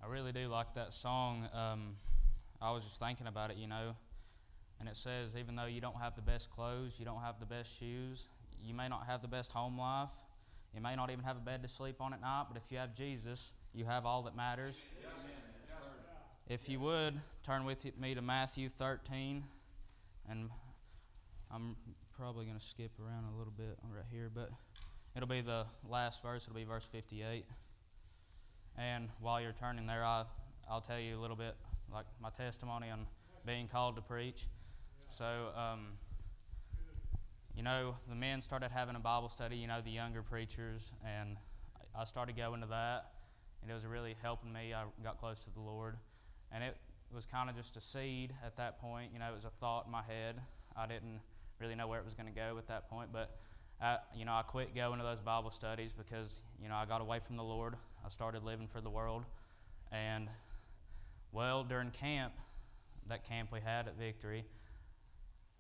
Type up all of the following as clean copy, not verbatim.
really do like that song. I was just thinking about it, and it says, even though you don't have the best clothes, you don't have the best shoes, you may not have the best home life, you may not even have a bed to sleep on at night, but if you have Jesus, you have all that matters. Yes. If you would, turn with me to Matthew 13, and I'm probably going to skip around a little bit right here, but it'll be the last verse. It'll be verse 58. And while you're turning there, I'll tell you a little bit, like my testimony on being called to preach. So, the men started having a Bible study, the younger preachers, and I started going to that, and it was really helping me. I got close to the Lord, and it was kind of just a seed at that point. It was a thought in my head. I didn't really know where it was going to go at that point, but I quit going to those Bible studies because, I got away from the Lord. I started living for the world, and, during camp, that camp we had at Victory,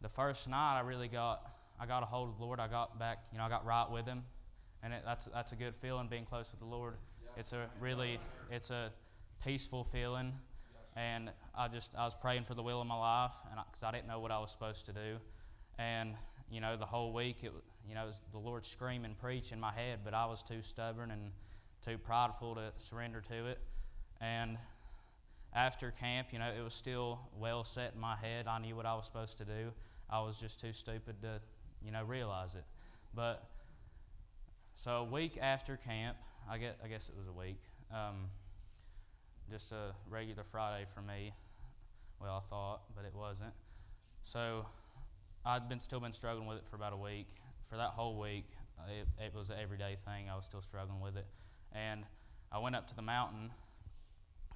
the first night I got a hold of the Lord. I got back, I got right with Him, and that's a good feeling, being close with the Lord. It's a peaceful feeling, and I was praying for the will of my life, and because I didn't know what I was supposed to do, and the whole week it was the Lord screaming, preach in my head, but I was too stubborn and too prideful to surrender to it. And after camp, it was still well set in my head. I knew what I was supposed to do. I was just too stupid to, realize it. But so a week after camp, I guess it was a week, just a regular Friday for me. Well, I thought, but it wasn't. So I'd still been struggling with it for about a week. For that whole week, it was an everyday thing. I was still struggling with it, and I went up to the mountain.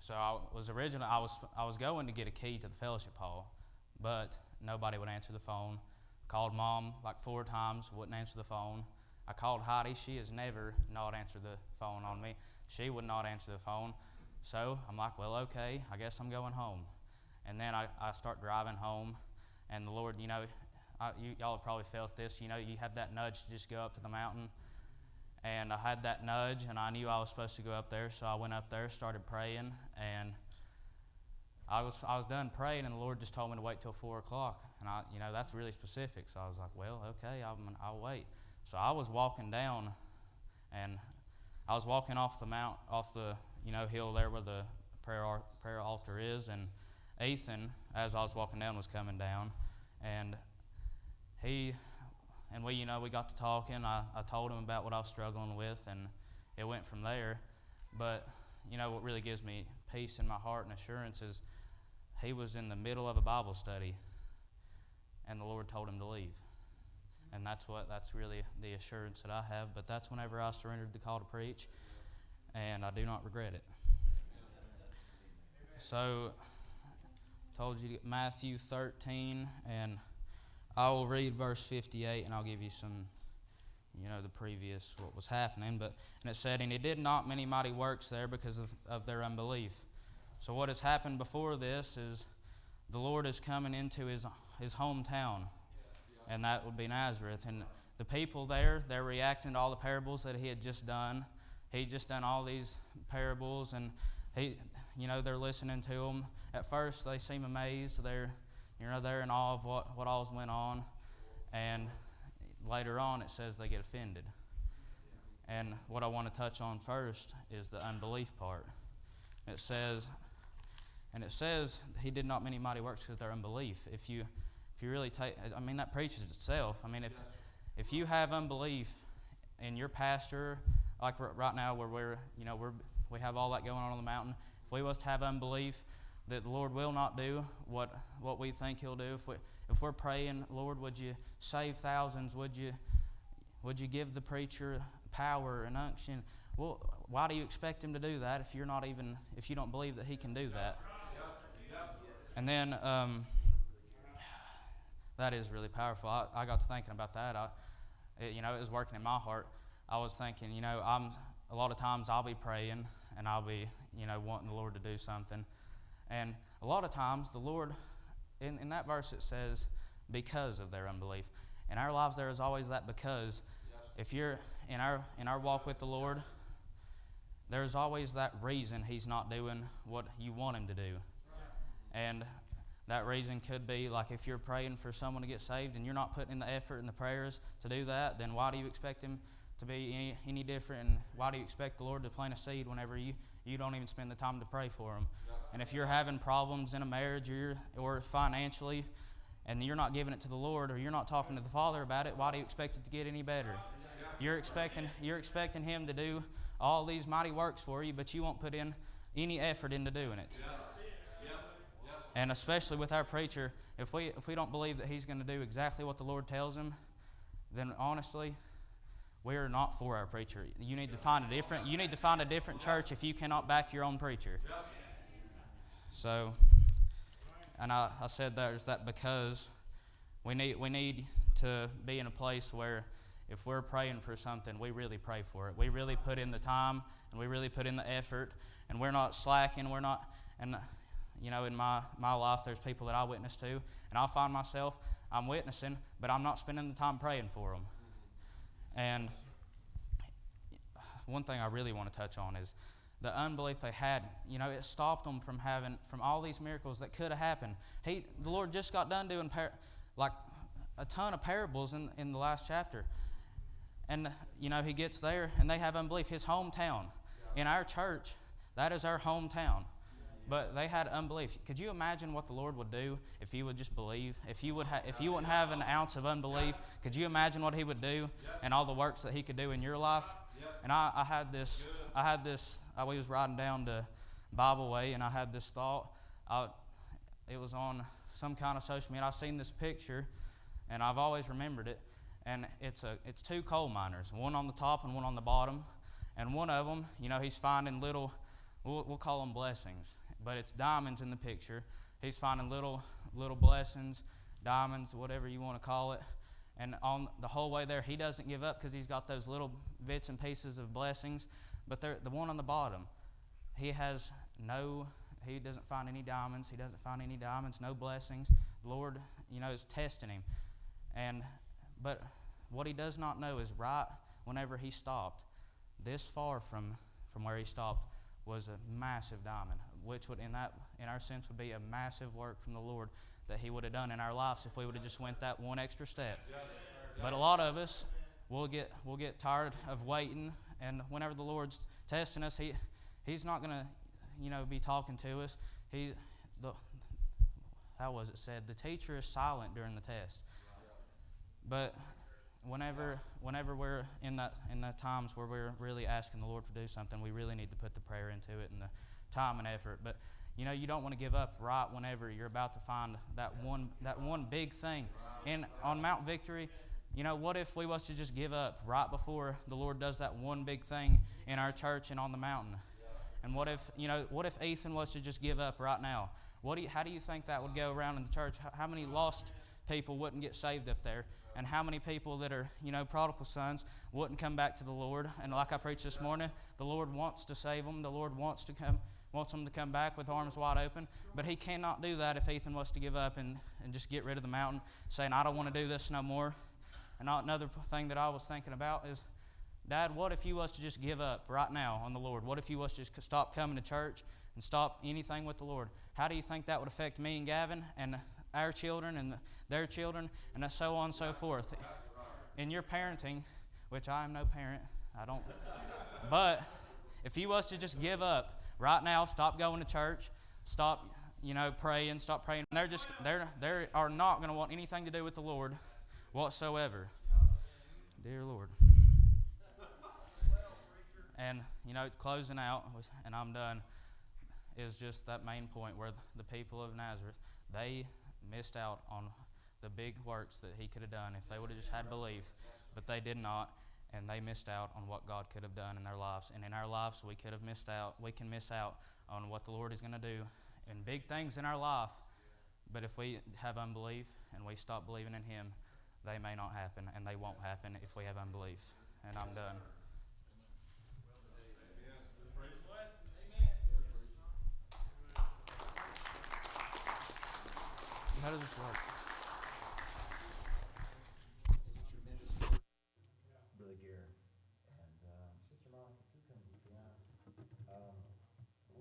So I was going to get a key to the fellowship hall, but nobody would answer the phone. Called Mom like 4 times, wouldn't answer the phone. I called Heidi. She has never not answered the phone on me. She would not answer the phone. So I'm like, well, okay, I guess I'm going home. And then I start driving home, and the Lord, y'all have probably felt this. You have that nudge to just go up to the mountain. And I had that nudge, and I knew I was supposed to go up there, so I went up there, started praying, and I was done praying, and the Lord just told me to wait till 4 o'clock. And that's really specific. So I was like, well, okay, I'll wait. So I was walking down, and I was walking off the hill there where the prayer altar is, and Ethan, as I was walking down, was coming down, and we got to talking. I told him about what I was struggling with, and it went from there. But, what really gives me peace in my heart and assurance is he was in the middle of a Bible study, and the Lord told him to leave. And that's really the assurance that I have. But that's whenever I surrendered the call to preach, and I do not regret it. So, told you Matthew 13, and I will read verse 58, and I'll give you some, the previous, what was happening. And it said, and He did not many mighty works there because of their unbelief. So what has happened before this is the Lord is coming into His hometown, and that would be Nazareth. And the people there, they're reacting to all the parables that He had just done. He'd just done all these parables, and they're listening to them. At first, they seem amazed. They're in awe of what all went on. And later on, it says they get offended. And what I want to touch on first is the unbelief part. It says He did not many mighty works because of their unbelief. If you really take, that preaches itself. If you have unbelief in your pastor, like right now where we have all that going on the mountain, if we was to have unbelief that the Lord will not do what we think He'll do. If we're praying, Lord, would you save thousands? Would you give the preacher power and unction? Well, why do you expect Him to do that if you don't believe that He can do that? And then that is really powerful. I got to thinking about that. It was working in my heart. I was thinking, a lot of times I'll be praying and I'll be, wanting the Lord to do something. And a lot of times the Lord, in that verse it says, because of their unbelief. In our lives there is always that because. If you're in our walk with the Lord, there's always that reason he's not doing what you want him to do. And that reason could be like if you're praying for someone to get saved and you're not putting in the effort and the prayers to do that, then why do you expect him to be any different? And why do you expect the Lord to plant a seed whenever you don't even spend the time to pray for him? And if you're having problems in a marriage or financially and you're not giving it to the Lord or you're not talking to the Father about it, why do you expect it to get any better? You're expecting him to do all these mighty works for you, but you won't put in any effort into doing it. And especially with our preacher, if we don't believe that he's going to do exactly what the Lord tells him, then honestly, we're not for our preacher. You need to find a different church if you cannot back your own preacher. So, and I said there's that because we need to be in a place where if we're praying for something, we really pray for it. We really put in the time and we really put in the effort, and we're not slacking. We're not, and you know, in my life, there's people that I witness to, and I'll find myself, I'm witnessing, but I'm not spending the time praying for them. And one thing I really want to touch on is the unbelief they had. You know, it stopped them from all these miracles that could have happened. The Lord just got done doing like a ton of parables in the last chapter. And, you know, he gets there and they have unbelief. His hometown. In our church, that is our hometown. But they had unbelief. Could you imagine what the Lord would do if you would just believe? If you wouldn't have an ounce of unbelief, could you imagine what he would do and all the works that he could do in your life? And I was riding down to Bible Way and I had this thought. It was on some kind of social media. I've seen this picture and I've always remembered it. And it's two coal miners, one on the top and one on the bottom. And one of them, you know, he's finding little, we'll call them blessings, but it's diamonds in the picture. He's finding little blessings, diamonds, whatever you want to call it. And on the whole way there, he doesn't give up because he's got those little bits and pieces of blessings. But the one on the bottom, he doesn't find any diamonds. He doesn't find any diamonds, no blessings. The Lord, you know, is testing him. But what he does not know is right whenever he stopped, this far from where he stopped was a massive diamond, which would in our sense would be a massive work from the Lord that he would have done in our lives if we would have just went that one extra step. But a lot of us will get tired of waiting, and whenever the Lord's testing us, he's not going to, you know, be talking to us. How was it said? The teacher is silent during the test. But whenever we're in that times where we're really asking the Lord to do something, we really need to put the prayer into it and the time and effort. But you know, you don't want to give up right whenever you're about to find that one big thing. And on Mount Victory, you know, what if we was to just give up right before the Lord does that one big thing in our church and on the mountain? And what if Ethan was to just give up right now? How do you think that would go around in the church? How many lost people wouldn't get saved up there? And how many people that are, you know, prodigal sons wouldn't come back to the Lord? And like I preached this morning, the Lord wants to save them. The Lord wants them to come back with arms wide open. But he cannot do that if Ethan was to give up and just get rid of the mountain, saying, I don't want to do this no more. And another thing that I was thinking about is, Dad, what if you was to just give up right now on the Lord? What if you was to just stop coming to church and stop anything with the Lord? How do you think that would affect me and Gavin and our children and their children and so on and so forth? In your parenting, which I am no parent, I don't. But if you was to just give up right now, stop going to church, stop, you know, praying, stop praying. They are not going to want anything to do with the Lord whatsoever. Dear Lord. And, you know, closing out, and I'm done, is just that main point where the people of Nazareth, they missed out on the big works that he could have done if they would have just had belief, but they did not, and they missed out on what God could have done in their lives. And in our lives, we can miss out on what the Lord is going to do in big things in our life, but if we have unbelief and we stop believing in him, they may not happen, and they won't happen if we have unbelief. And I'm done. How does this work? Brother Garin. And Sister Monica, if you come down.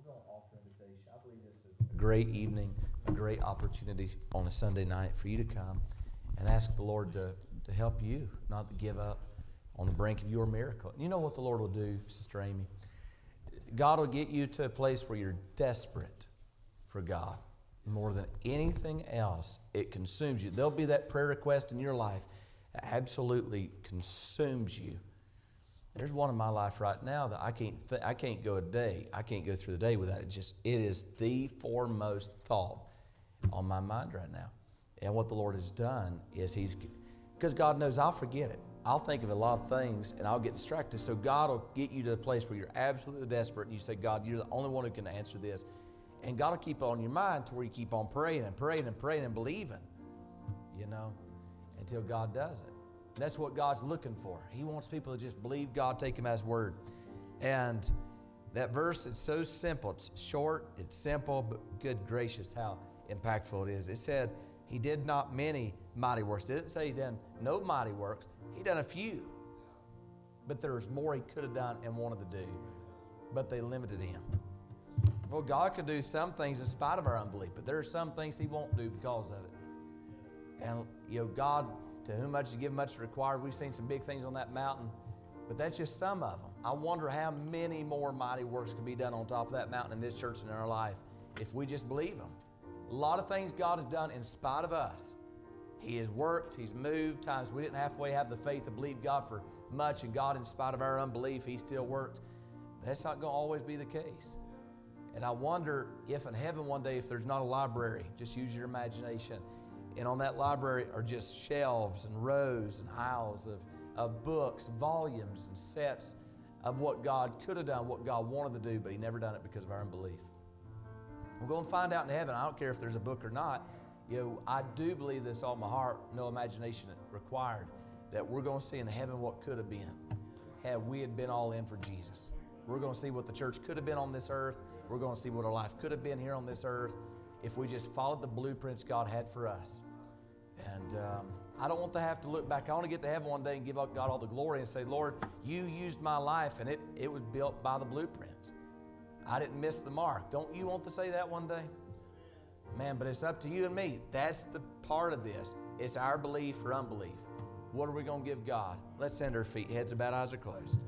we're going to offer invitation. I believe this is a great evening, a great opportunity on a Sunday night for you to come and ask the Lord to help you, not to give up on the brink of your miracle. You know what the Lord will do, Sister Amy? God will get you to a place where you're desperate for God more than anything else. It consumes you. There'll be that prayer request in your life that absolutely consumes you. There's one in my life right now that I can't go a day. I can't go through the day without it. It is the foremost thought on my mind right now. And what the Lord has done is because God knows I'll forget it. I'll think of a lot of things and I'll get distracted. So God will get you to a place where you're absolutely desperate and you say, God, you're the only one who can answer this. And God will keep it on your mind to where you keep on praying and praying and praying and believing, until God does it. That's what God's looking for. He wants people to just believe God, take Him at His word. And that verse, it's so simple. It's short, it's simple, but good gracious, how impactful it is. It said, He did not many mighty works. It didn't say He done no mighty works. He done a few. But there was more He could have done and wanted to do. But they limited Him. Well, God can do some things in spite of our unbelief, but there are some things He won't do because of it. And, God, to whom much is given, much is required. We've seen some big things on that mountain, but that's just some of them. I wonder how many more mighty works could be done on top of that mountain in this church and in our life if we just believe Him. A lot of things God has done in spite of us. He has worked, He's moved. Times we didn't halfway have the faith to believe God for much, and God, in spite of our unbelief, He still worked. But that's not going to always be the case. And I wonder if in heaven one day, if there's not a library, just use your imagination, and on that library are just shelves and rows and aisles of books, volumes and sets of what God could have done, what God wanted to do, but He never done it because of our unbelief. We're going to find out in heaven. I don't care if there's a book or not. I do believe this all in my heart, no imagination required, that we're going to see in heaven what could have been had we had been all in for Jesus. We're going to see what the church could have been on this earth. We're going to see what our life could have been here on this earth if we just followed the blueprints God had for us. And I don't want to have to look back. I want to get to heaven one day and give God all the glory and say, Lord, You used my life and it was built by the blueprints. I didn't miss the mark. Don't you want to say that one day? Man, but it's up to you and me. That's the part of this. It's our belief or unbelief. What are we going to give God? Let's stand our feet, heads about, eyes are closed.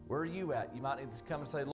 Where are you at? You might need to come and say,